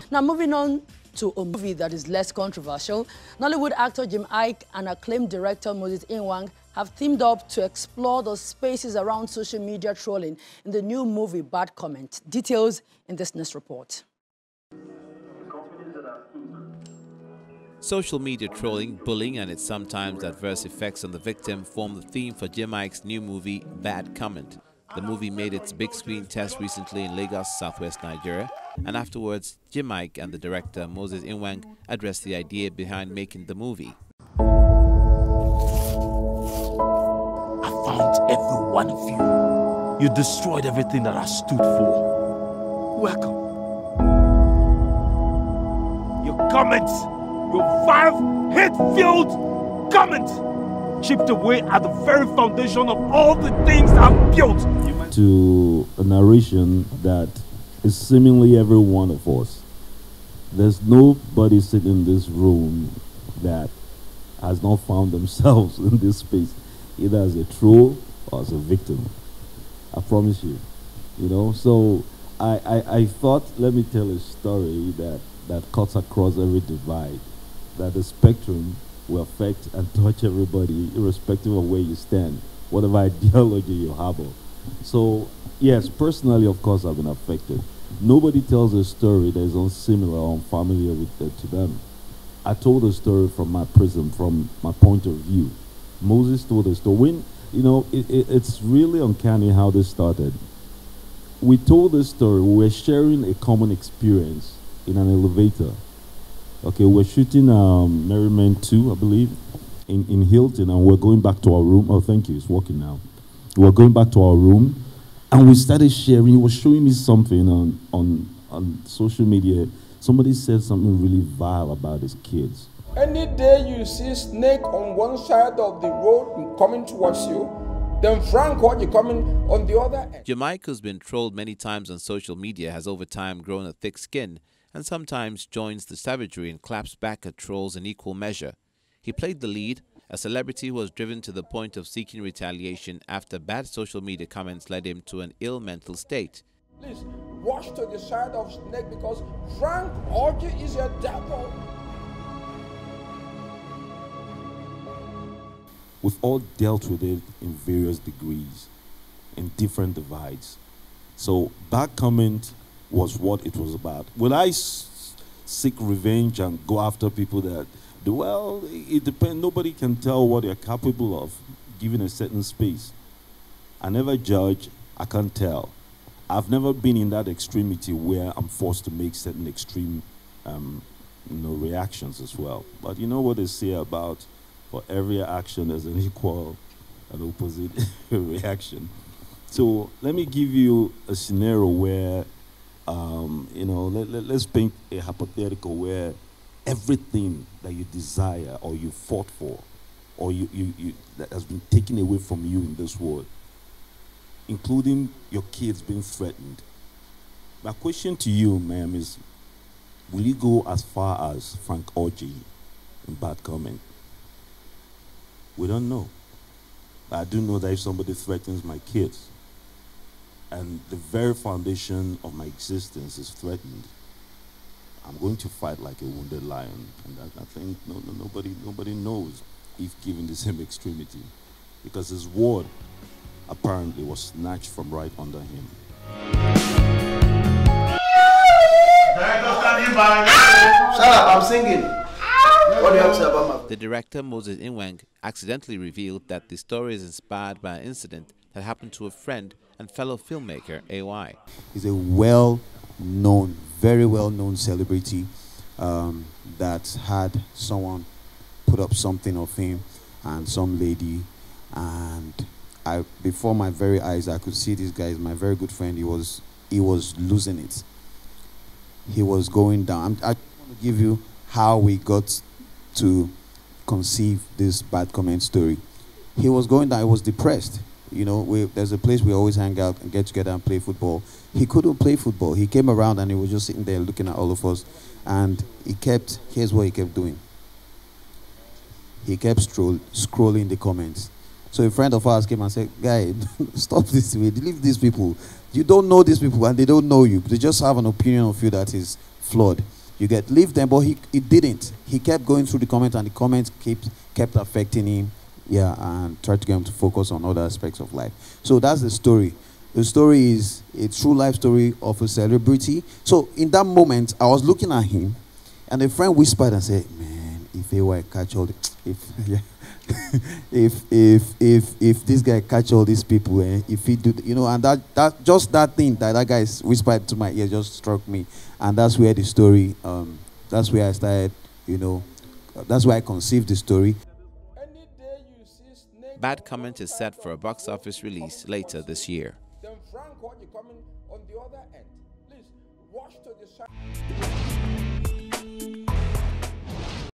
Now, moving on to a movie that is less controversial, Nollywood actor Iyke and acclaimed director Moses Inwang have teamed up to explore the spaces around social media trolling in the new movie Bad Comment. Details in this next report. Social media trolling, bullying, and its sometimes adverse effects on the victim form the theme for Iyke's new movie, Bad Comment. The movie made its big screen test recently in Lagos, southwest Nigeria, and afterwards, Iyke and the director Moses Inwang addressed the idea behind making the movie. I found every one of you. You destroyed everything that I stood for. Welcome. Your comments, your vile, hate-filled comments, chipped away at the very foundation of all the things I've built. To a narration that is seemingly every one of us. There's nobody sitting in this room that has not found themselves in this space, either as a troll or as a victim. I promise you. You know, so I thought, let me tell a story that cuts across every divide, that the spectrum will affect and touch everybody irrespective of where you stand, whatever ideology you harbor. So, yes, personally, of course, I've been affected. Nobody tells a story that is unsimilar or unfamiliar with to them. I told a story from my prism, from my point of view. Moses told a story. When, you know, it's really uncanny how this started. We told this story. We were sharing a common experience in an elevator. Okay, we're shooting Merryman 2, I believe, in Hilton, and we're going back to our room. Oh, thank you, it's working now. We're going back to our room, and we started sharing. He was showing me something on social media. Somebody said something really vile about his kids. Any day you see snake on one side of the road coming towards you, then Frank, what you coming on the other end. Iyke, who's been trolled many times on social media, has over time grown a thick skin and sometimes joins the savagery and claps back at trolls in equal measure. He played the lead, a celebrity who was driven to the point of seeking retaliation after bad social media comments led him to an ill mental state. Please watch to the side of snake because Frank Orji is a devil. We've all dealt with it in various degrees, in different divides. So Bad Comment was what it was about. Will I seek revenge and go after people that do? Well, it depends. Nobody can tell what they're capable of given a certain space. I never judge. I can't tell. I've never been in that extremity where I'm forced to make certain extreme reactions as well. But you know what they say about, for every action there's an equal and opposite reaction. So let me give you a scenario where, let's paint a hypothetical where everything that you desire or you fought for or you that has been taken away from you in this world, including your kids being threatened. My question to you, ma'am, is will you go as far as Frank Orji in Bad Comment? We don't know. But I do know that if somebody threatens my kids and the very foundation of my existence is threatened, I'm going to fight like a wounded lion. And I think nobody knows if given the same extremity, because his word apparently was snatched from right under him. Shut up, I'm singing. What do you have to say about my... The director, Moses Inwang, accidentally revealed that the story is inspired by an incident that happened to a friend and fellow filmmaker, AY. He's a well-known, very well-known celebrity that had someone put up something of him and some lady, and before my very eyes, I could see this guy is my very good friend. He was losing it. He was going down. I want to give you how we got to conceive this Bad Comment story. He was going down. He was depressed. You know, there's a place we always hang out and get together and play football. He couldn't play football. He came around and he was just sitting there looking at all of us, and here's what he kept doing. He kept scrolling the comments. So a friend of ours came and said, "Guy, stop this way. Leave these people. You don't know these people and they don't know you. They just have an opinion of you that is flawed." You get leave them, but he didn't. He kept going through the comments, and the comments kept affecting him. Yeah, and tried to get him to focus on other aspects of life. So that's the story. The story is a true life story of a celebrity. So in that moment, I was looking at him, and a friend whispered and said, "Man, if I catch all the, if this guy catch all these people, if he do, you know," and that thing that guy whispered to my ear just struck me, and that's where the story, that's where I started, you know, that's where I conceived the story. Bad Comment is set for a box office release later this year. Then Frank, what you coming on the other end? Please watch to the side.